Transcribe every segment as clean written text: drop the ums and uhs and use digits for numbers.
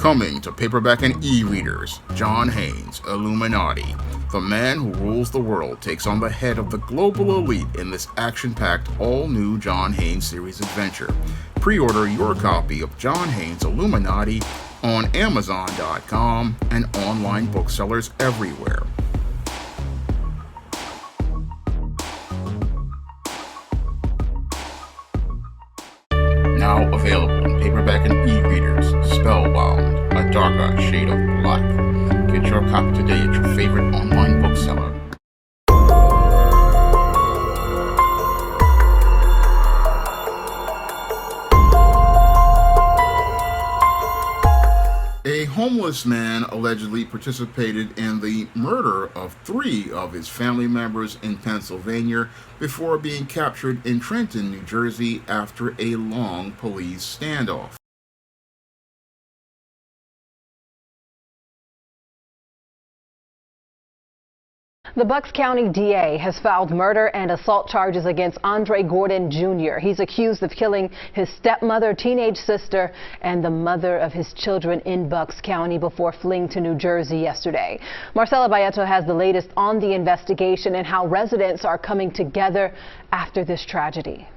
Coming to paperback and e-readers, John Haynes, Illuminati. The man who rules the world takes on the head of the global elite in this action-packed, all-new John Haynes series adventure. Pre-order your copy of John Haynes Illuminati on Amazon.com and online booksellers everywhere. Now available in paperback and e-readers, Spellbound, A Darker Shade of Black. Get your copy today at your favorite online bookseller. A homeless man allegedly participated in the murder of 3 of his family members in Pennsylvania before being captured in Trenton, New Jersey after a long police standoff. The Bucks County DA has filed murder and assault charges against Andre Gordon Jr. He's accused of killing his stepmother, teenage sister, and the mother of his children in Bucks County before fleeing to New Jersey yesterday. Marcela Bayeto has the latest on the investigation and how residents are coming together after this tragedy.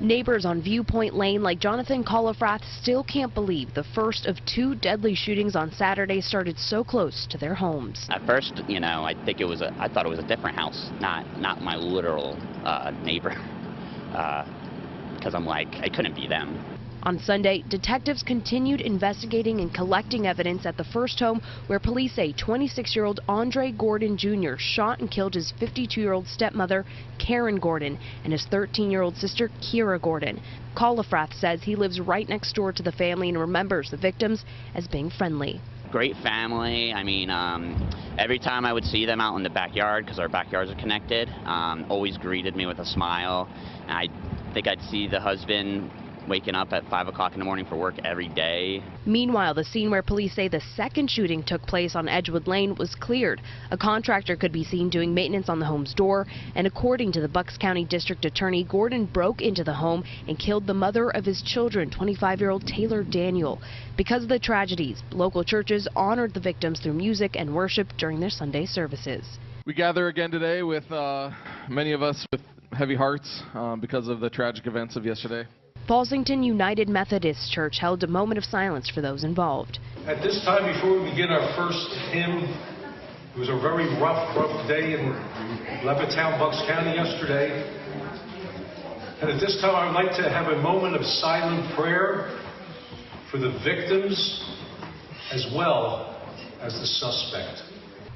Neighbors on Viewpoint Lane like Jonathan Colifrath still can't believe the first of 2 deadly shootings on Saturday started so close to their homes. At first, I thought it was a different house, not my literal neighbor, because I'm like, it couldn't be them. On Sunday, detectives continued investigating and collecting evidence at the first home where police say 26-year-old Andre Gordon Jr. shot and killed his 52-year-old stepmother, Karen Gordon, and his 13-year-old sister, Kira Gordon. Colifrath says he lives right next door to the family and remembers the victims as being friendly. Great family. I mean, every time I would see them out in the backyard, because our backyards are connected, always greeted me with a smile. And I think I'd see the husband waking up at 5 o'clock in the morning for work every day. Meanwhile, the scene where police say the second shooting took place on Edgewood Lane was cleared. A contractor could be seen doing maintenance on the home's door, and according to the Bucks County District Attorney, Gordon broke into the home and killed the mother of his children, 25-year-old Taylor Daniel. Because of the tragedies, local churches honored the victims through music and worship during their Sunday services. We gather again today with many of us with heavy hearts because of the tragic events of yesterday. Fallsington United Methodist Church held a moment of silence for those involved. At this time, before we begin our first hymn, it was a very rough day in Levittown, Bucks County yesterday. And at this time, I would like to have a moment of silent prayer for the victims as well as the suspect.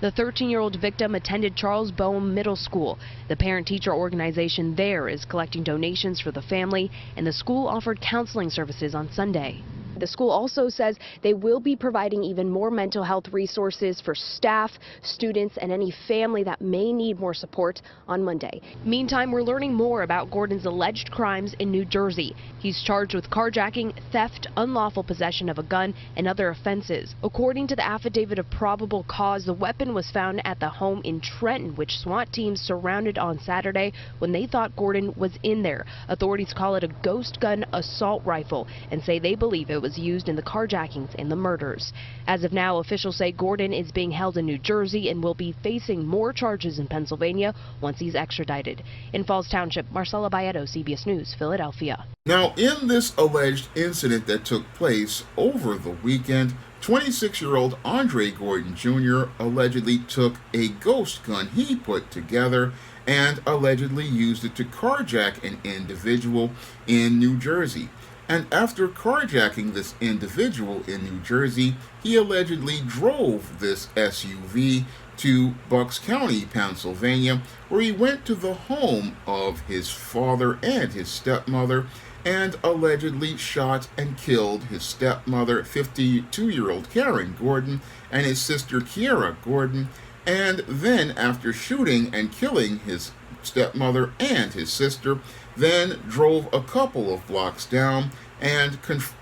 The 13-year-old victim attended Charles Boehm Middle School. The parent-teacher organization there is collecting donations for the family, and the school offered counseling services on Sunday. The school also says they will be providing even more mental health resources for staff, students, and any family that may need more support on Monday. Meantime, we're learning more about Gordon's alleged crimes in New Jersey. He's charged with carjacking, theft, unlawful possession of a gun, and other offenses. According to the affidavit of probable cause, the weapon was found at the home in Trenton, which SWAT teams surrounded on Saturday when they thought Gordon was in there. Authorities call it a ghost gun assault rifle and say they believe it was used in the carjackings and the murders. As of now, officials say Gordon is being held in New Jersey and will be facing more charges in Pennsylvania once he's extradited. In Falls Township, Marcela Bayeto, CBS News, Philadelphia. Now, in this alleged incident that took place over the weekend, 26-year-old Andre Gordon Jr. allegedly took a ghost gun he put together and allegedly used it to carjack an individual in New Jersey. And after carjacking this individual in New Jersey, he allegedly drove this SUV to Bucks County, Pennsylvania, where he went to the home of his father and his stepmother and allegedly shot and killed his stepmother, 52-year-old Karen Gordon, and his sister Kira Gordon. And then, after shooting and killing his stepmother and his sister, then drove a couple of blocks down and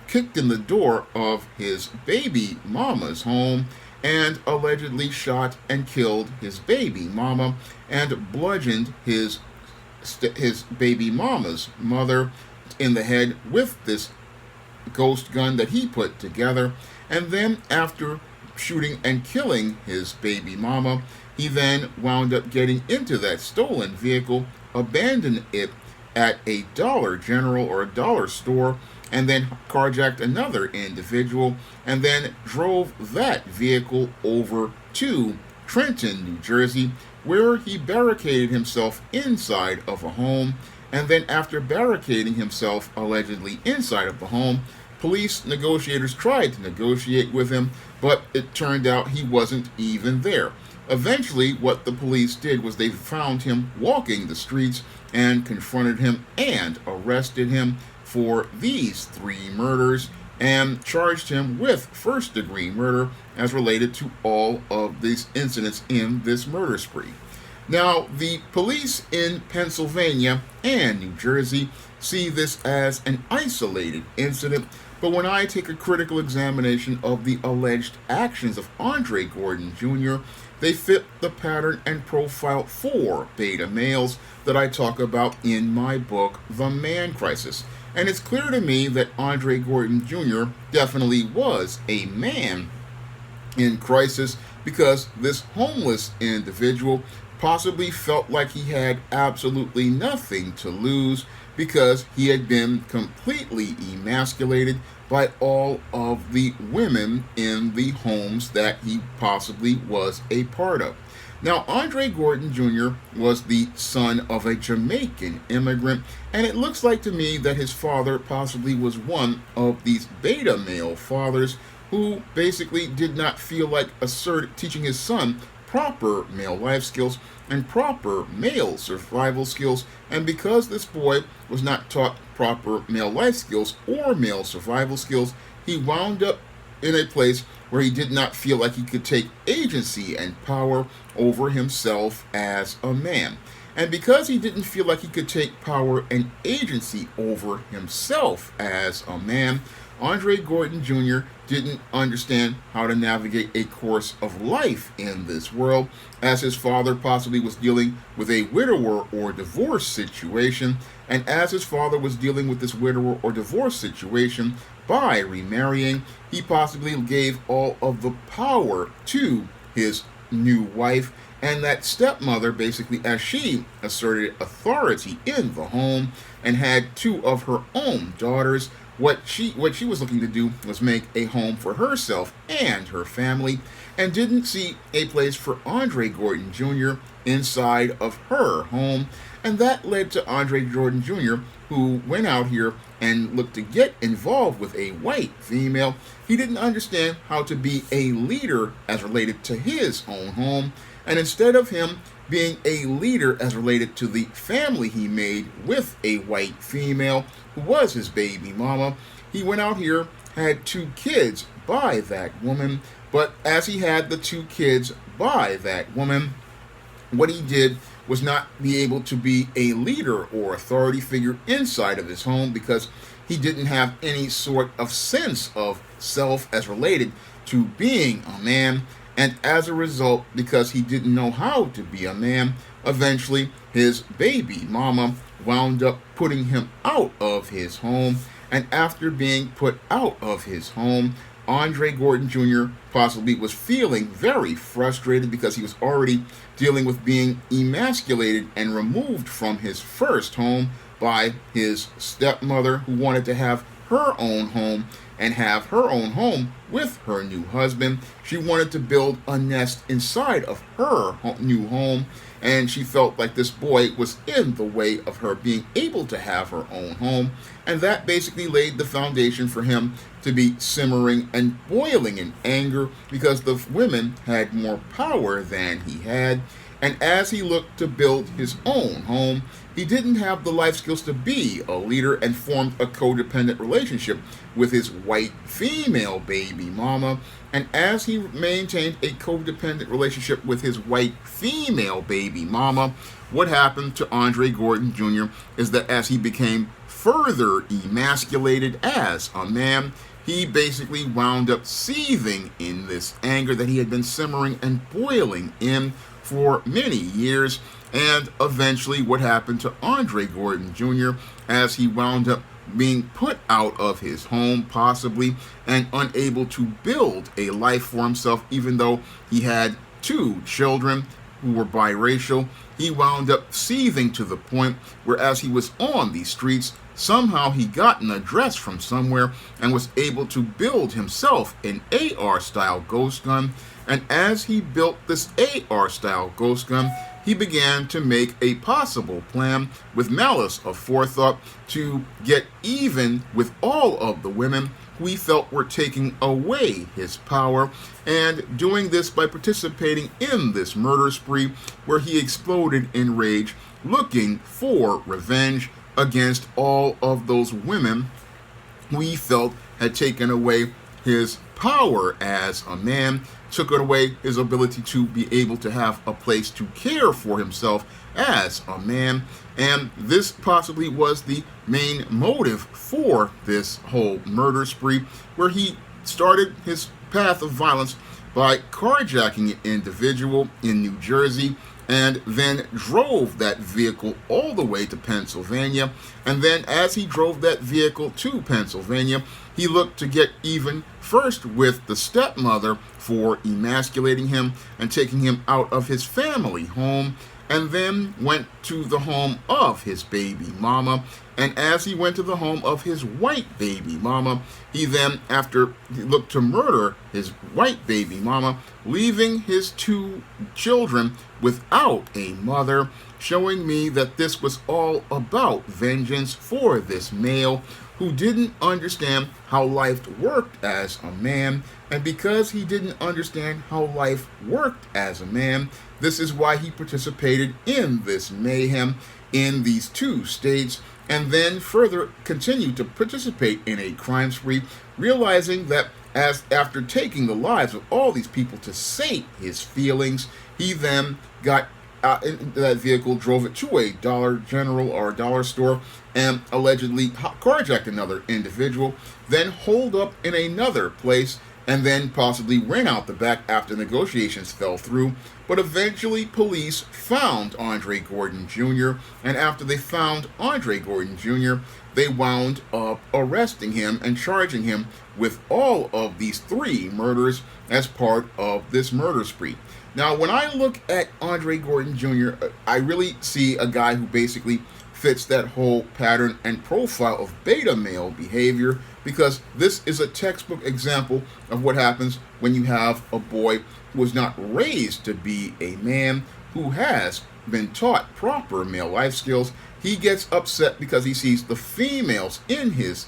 kicked in the door of his baby mama's home and allegedly shot and killed his baby mama and bludgeoned his baby mama's mother in the head with this ghost gun that he put together. And then after shooting and killing his baby mama, he then wound up getting into that stolen vehicle, abandoned it at a Dollar General or a dollar store, and then carjacked another individual, and then drove that vehicle over to Trenton, New Jersey, where he barricaded himself inside of a home. And then after barricading himself allegedly inside of the home, police negotiators tried to negotiate with him, but it turned out he wasn't even there. Eventually, what the police did was they found him walking the streets and confronted him and arrested him for these 3 murders and charged him with first-degree murder as related to all of these incidents in this murder spree. Now, the police in Pennsylvania and New Jersey see this as an isolated incident, but when I take a critical examination of the alleged actions of Andre Gordon Jr., they fit the pattern and profile for beta males that I talk about in my book, The Man Crisis. And it's clear to me that Andre Gordon Jr. definitely was a man in crisis, because this homeless individual possibly felt like he had absolutely nothing to lose because he had been completely emasculated by all of the women in the homes that he possibly was a part of. Now, Andre Gordon Jr. was the son of a Jamaican immigrant, and it looks like to me that his father possibly was one of these beta male fathers who basically did not feel like teaching his son proper male life skills and proper male survival skills. And because this boy was not taught proper male life skills or male survival skills, he wound up in a place where he did not feel like he could take agency and power over himself as a man. And because he didn't feel like he could take power and agency over himself as a man, Andre Gordon Jr. didn't understand how to navigate a course of life in this world, as his father possibly was dealing with a widower or divorce situation. And as his father was dealing with this widower or divorce situation by remarrying, he possibly gave all of the power to his new wife, and that stepmother basically, as she asserted authority in the home and had 2 of her own daughters, what she was looking to do was make a home for herself and her family, and didn't see a place for Andre Gordon Jr. inside of her home. And that led to Andre Gordon Jr., who went out here and looked to get involved with a white female. He didn't understand how to be a leader as related to his own home, and instead of him being a leader as related to the family he made with a white female who was his baby mama, he went out here, had 2 kids by that woman. But as he had the 2 kids by that woman, what he did was not be able to be a leader or authority figure inside of his home, because he didn't have any sort of sense of self as related to being a man. And as a result, because he didn't know how to be a man, eventually his baby mama wound up putting him out of his home. And after being put out of his home, Andre Gordon Jr. possibly was feeling very frustrated, because he was already dealing with being emasculated and removed from his first home by his stepmother, who wanted to have her own home and have her own home with her new husband. She wanted to build a nest inside of her new home, and she felt like this boy was in the way of her being able to have her own home. And that basically laid the foundation for him to be simmering and boiling in anger, because the women had more power than he had. And as he looked to build his own home, he didn't have the life skills to be a leader, and formed a codependent relationship with his white female baby mama. And as he maintained a codependent relationship with his white female baby mama, what happened to Andre Gordon Jr. is that as he became further emasculated as a man, he basically wound up seething in this anger that he had been simmering and boiling in for many years. And eventually what happened to Andre Gordon Jr. as he wound up being put out of his home, possibly, and unable to build a life for himself, even though he had 2 children who were biracial. He wound up seething to the point where, as he was on these streets, somehow he got an address from somewhere and was able to build himself an AR-style ghost gun. And as he built this AR-style ghost gun, he began to make a possible plan with malice aforethought to get even with all of the women who he felt were taking away his power, and doing this by participating in this murder spree where he exploded in rage, looking for revenge against all of those women who he felt had taken away his power as a man, took away his ability to be able to have a place to care for himself as a man. And this possibly was the main motive for this whole murder spree, where he started his path of violence by carjacking an individual in New Jersey, and then drove that vehicle all the way to Pennsylvania. And then as he drove that vehicle to Pennsylvania, he looked to get even, first with the stepmother for emasculating him and taking him out of his family home, and then went to the home of his baby mama. And as he went to the home of his white baby mama, he then, after he looked to murder his white baby mama, leaving his 2 children without a mother, showing me that this was all about vengeance for this male who didn't understand how life worked as a man. And because he didn't understand how life worked as a man, this is why he participated in this mayhem in these 2 states, and then further continued to participate in a crime spree, realizing that after taking the lives of all these people to sate his feelings, he then got out in that vehicle, drove it to a Dollar General or dollar store, and allegedly carjacked another individual, then holed up in another place, and then possibly ran out the back after negotiations fell through. But eventually police found Andre Gordon Jr., and after they found Andre Gordon Jr., they wound up arresting him and charging him with all of these 3 murders as part of this murder spree. Now, when I look at Andre Gordon Jr., I really see a guy who basically fits that whole pattern and profile of beta male behavior, because this is a textbook example of what happens when you have a boy who was not raised to be a man, who has been taught proper male life skills. He gets upset because he sees the females in his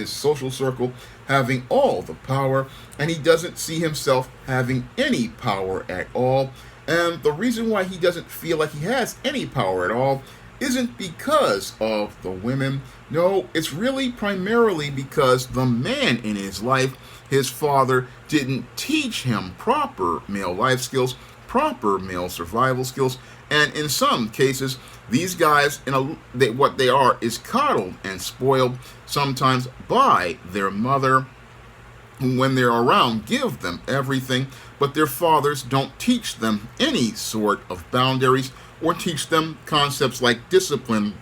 social circle having all the power, and he doesn't see himself having any power at all. And the reason why he doesn't feel like he has any power at all isn't because of the women. No, it's really primarily because the man in his life, his father, didn't teach him proper male life skills, proper male survival skills, and in some cases, these guys, what they are is coddled and spoiled, sometimes by their mother, who when they're around give them everything, but their fathers don't teach them any sort of boundaries or teach them concepts like discipline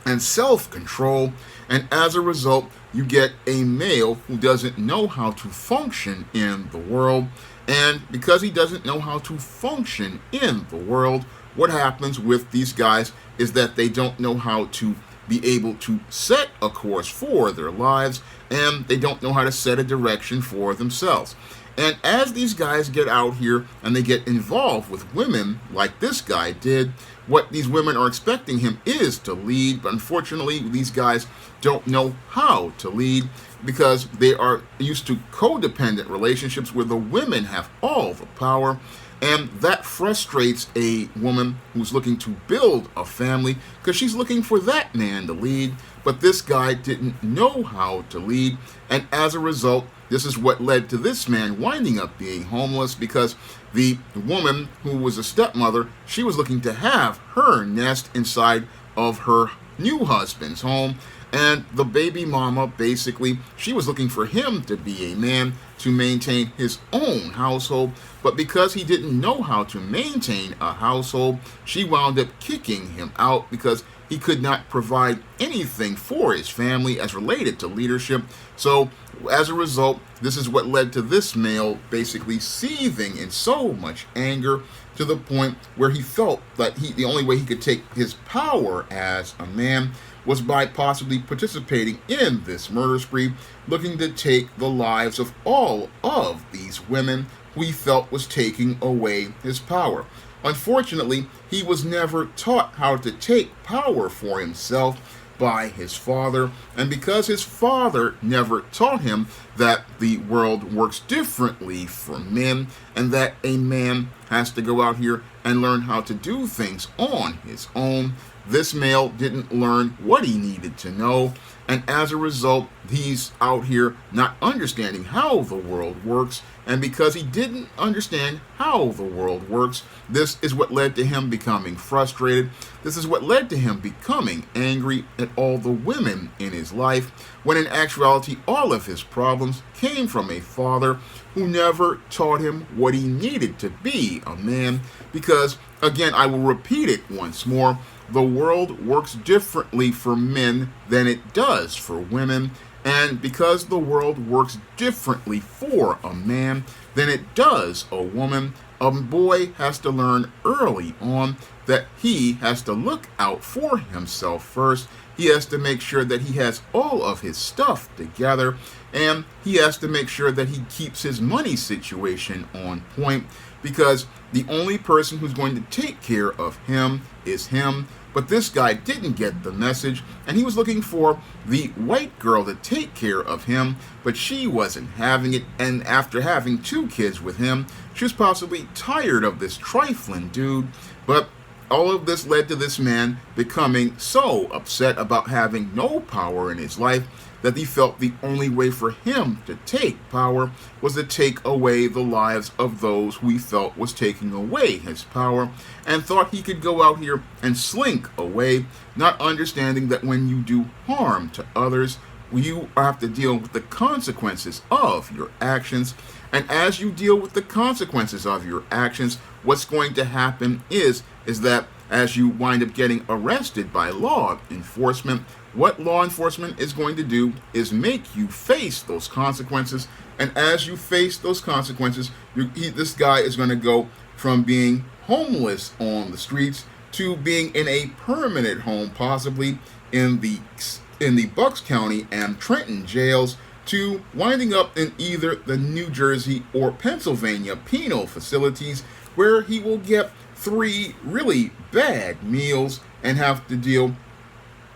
and self-control. And as a result, you get a male who doesn't know how to function in the world. And because he doesn't know how to function in the world, what happens with these guys is that they don't know how to be able to set a course for their lives, and they don't know how to set a direction for themselves. And as these guys get out here and they get involved with women like this guy did, what these women are expecting him is to lead, but unfortunately these guys don't know how to lead because they are used to codependent relationships where the women have all the power. And that frustrates a woman who's looking to build a family because she's looking for that man to lead, but this guy didn't know how to lead. And as a result, this is what led to this man winding up being homeless, because the woman who was a stepmother, she was looking to have her nest inside of her new husband's home. And the baby mama, basically, she was looking for him to be a man to maintain his own household. But because he didn't know how to maintain a household, she wound up kicking him out because he could not provide anything for his family as related to leadership. So as a result, this is what led to this male basically seething in so much anger to the point where he felt that the only way he could take his power as a man was by possibly participating in this murder spree, looking to take the lives of all of these women who he felt was taking away his power. Unfortunately, he was never taught how to take power for himself by his father, and because his father never taught him that the world works differently for men and that a man has to go out here and learn how to do things on his own, this male didn't learn what he needed to know, and as a result, he's out here not understanding how the world works. And because he didn't understand how the world works, this is what led to him becoming frustrated. This is what led to him becoming angry at all the women in his life, when in actuality, all of his problems came from a father who never taught him what he needed to be a man. Because, again, I will repeat it once more, the world works differently for men than it does for women. And because the world works differently for a man than it does a woman, a boy has to learn early on that he has to look out for himself first. He has to make sure that he has all of his stuff together, and he has to make sure that he keeps his money situation on point, because the only person who's going to take care of him is him. But this guy didn't get the message, and he was looking for the white girl to take care of him, but she wasn't having it. And after having 2 kids with him, she was possibly tired of this trifling dude. But all of this led to this man becoming so upset about having no power in his life that he felt the only way for him to take power was to take away the lives of those who he felt was taking away his power, and thought he could go out here and slink away, not understanding that when you do harm to others, you have to deal with the consequences of your actions. And as you deal with the consequences of your actions, what's going to happen is that as you wind up getting arrested by law enforcement, what law enforcement is going to do is make you face those consequences. And as you face those consequences, this guy is going to go from being homeless on the streets to being in a permanent home, possibly in the Bucks County and Trenton jails, to winding up in either the New Jersey or Pennsylvania penal facilities, where he will get 3 really bad meals and have to deal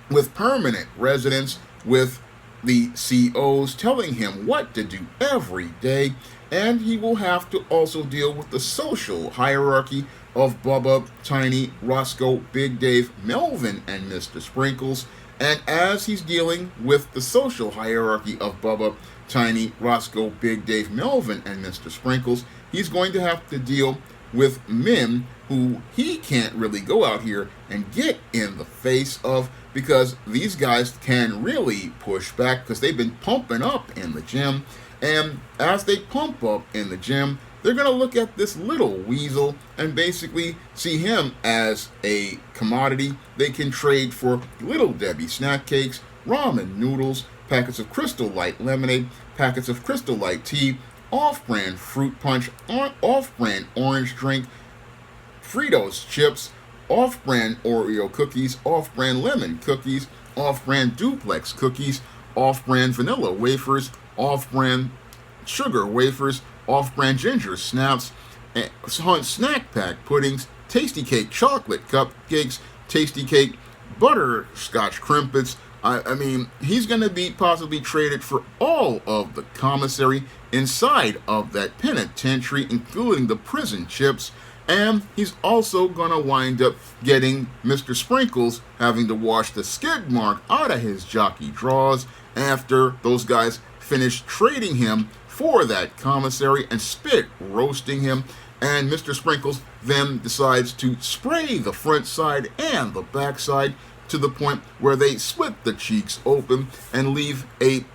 with permanent residents, with the COs telling him what to do every day, and he will have to also deal with the social hierarchy of Bubba, Tiny, Roscoe, Big Dave, Melvin, and Mr. Sprinkles. And as he's dealing with the social hierarchy of Bubba, Tiny, Roscoe, Big Dave, Melvin, and Mr. Sprinkles, he's going to have to deal with men who he can't really go out here and get in the face of, because these guys can really push back because they've been pumping up in the gym. And as they pump up in the gym, they're going to look at this little weasel and basically see him as a commodity they can trade for Little Debbie snack cakes, ramen noodles, packets of Crystal Light lemonade, packets of Crystal Light tea, off-brand fruit punch, off-brand orange drink, Fritos chips, off-brand Oreo cookies, off-brand lemon cookies, off-brand duplex cookies, off-brand vanilla wafers, off-brand sugar wafers, off-brand ginger snaps, snack pack puddings, tasty cake chocolate cupcakes, tasty cake butterscotch crimpets. I mean, he's going to be possibly traded for all of the commissary inside of that penitentiary, including the prison chips. And he's also going to wind up getting Mr. Sprinkles having to wash the skid mark out of his jockey drawers after those guys finish trading him for that commissary and spit roasting him. And Mr. Sprinkles then decides to spray the front side and the back side to the point where they split the cheeks open and leave a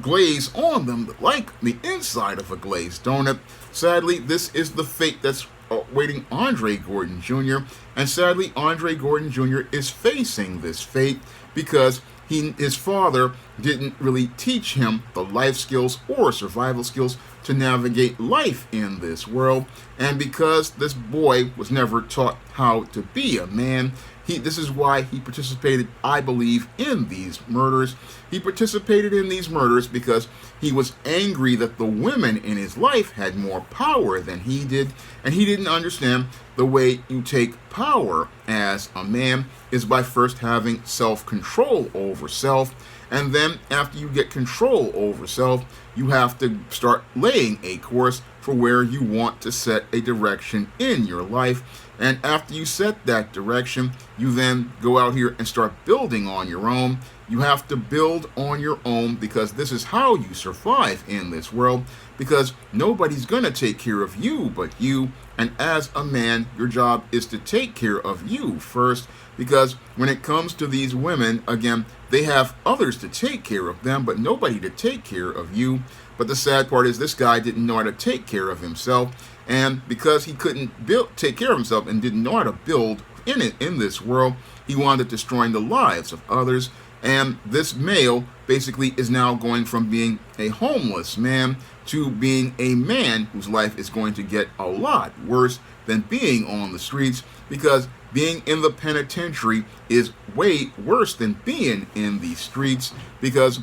glaze on them like the inside of a glazed donut. Sadly, this is the fate that's awaiting Andre Gordon Jr., and sadly Andre Gordon Jr. is facing this fate because his father didn't really teach him the life skills or survival skills to navigate life in this world, and because this boy was never taught how to be a man, this is why he participated, I believe, in these murders. He participated in these murders because he was angry that the women in his life had more power than he did, and he didn't understand the way you take power as a man is by first having self-control over self, and then after you get control over self, you have to start laying a course for where you want to set a direction in your life. And after you set that direction, you then go out here and start building on your own. You have to build on your own because this is how you survive in this world, because nobody's going to take care of you but you. And as a man, your job is to take care of you first, because when it comes to these women, again, they have others to take care of them, but nobody to take care of you. But the sad part is this guy didn't know how to take care of himself. And because he couldn't take care of himself and didn't know how to build in this world, he wound up destroying the lives of others. And this male basically is now going from being a homeless man to being a man whose life is going to get a lot worse than being on the streets, because being in the penitentiary is way worse than being in the streets, because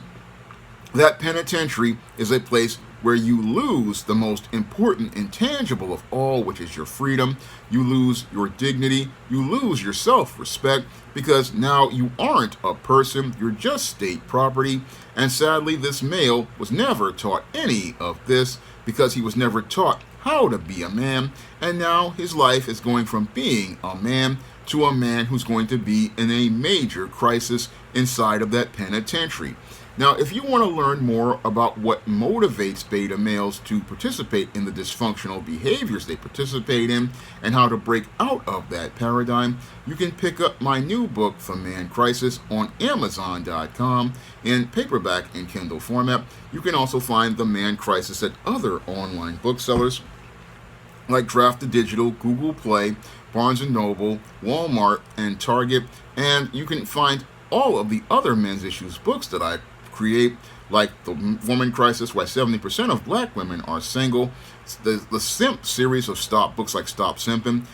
that penitentiary is a place where you lose the most important intangible of all, which is your freedom. You lose your dignity. You lose your self-respect, because now you aren't a person. You're just state property. And sadly, this male was never taught any of this because he was never taught how to be a man. And now his life is going from being a man to a man who's going to be in a major crisis inside of that penitentiary. Now, if you want to learn more about what motivates beta males to participate in the dysfunctional behaviors they participate in and how to break out of that paradigm, you can pick up my new book, The Man Crisis, on Amazon.com in paperback and Kindle format. You can also find The Man Crisis at other online booksellers like Draft Digital, Google Play, Barnes & Noble, Walmart, and Target. And you can find all of the other men's issues books that I create, like The Woman Crisis, Why 70% of Black Women Are Single, the Simp series of books like Stop Simping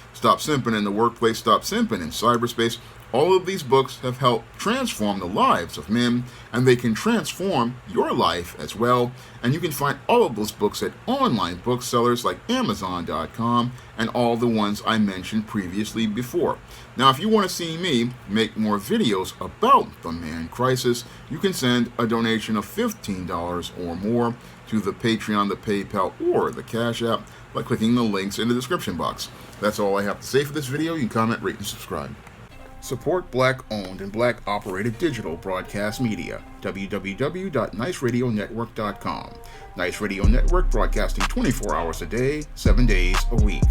in the Workplace, Stop Simping in Cyberspace. All of these books have helped transform the lives of men, and they can transform your life as well. And you can find all of those books at online booksellers like Amazon.com and all the ones I mentioned previously before. Now, if you want to see me make more videos about the Man Crisis, you can send a donation of $15 or more to the Patreon, the PayPal, or the Cash App by clicking the links in the description box. That's all I have to say for this video. You can comment, rate, and subscribe. Support Black-owned and Black-operated digital broadcast media. www.niceradionetwork.com. Nice Radio Network, broadcasting 24 hours a day, 7 days a week.